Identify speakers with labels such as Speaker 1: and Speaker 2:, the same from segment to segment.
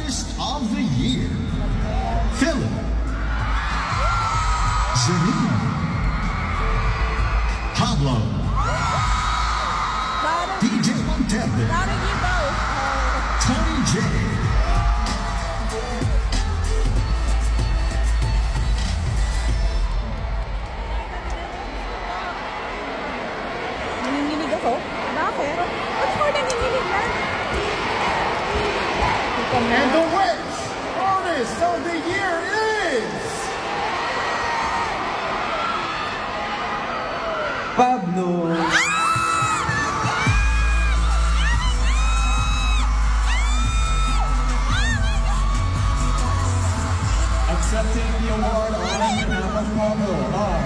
Speaker 1: Artist of the Year, Philip, Janine, Pablo, DJ Monteverde, Tony J.
Speaker 2: Nanginginig ako? Bakit? Ba't ko nanginginig na?
Speaker 3: And the Witch Artist of the Year is
Speaker 4: Pablo.
Speaker 3: accepting the award on behalf of Pablo are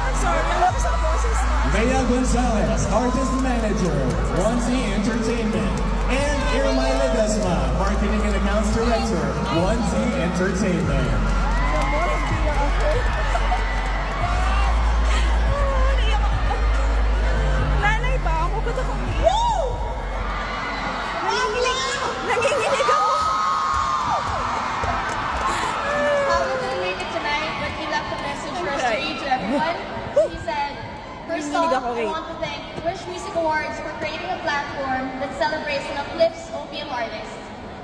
Speaker 2: I'm sorry, alam ko sa boses.
Speaker 3: Bea Gonzalez, Artist Manager, 1Z Entertainment, and Irmay Ledesma, Marketing and Accounts Director, 1Z Entertainment.
Speaker 2: Alam mo, hindi na ako. Naiyak ako. Nanay ba ako? Ba't ako? Woo! Nanginginig ako.
Speaker 5: Pablo couldn't make it tonight, but he left a message for us to read to everyone. He said, first off, I want to thank Wish Music Awards for creating a platform that celebrates and uplifts OPM artists.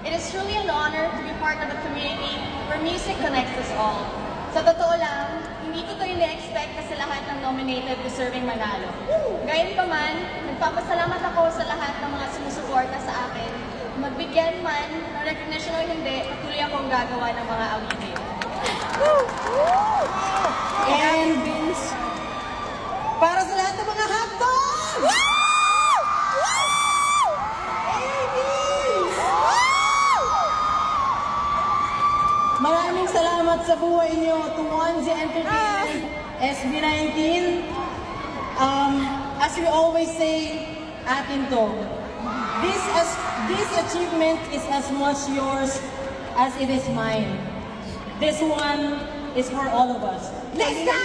Speaker 5: It is truly an honor to be part of a community where music connects us all. Sa totoo lang, hindi ko ito ina-expect kasi lahat ng nominated deserving manalo. Gayunpaman, nagpapasalamat ako sa lahat ng mga sumusuporta sa akin. Magbigyan man ng recognition o hindi, patuloy akong gagawa ng mga awitin.
Speaker 6: And para sa lahat ng mga hotdog! Maraming salamat sa buhay niyo to 1Z Entertainment, SB19. As we always say, atin to. This achievement is as much yours as it is mine. This one is for all of us. Let's go!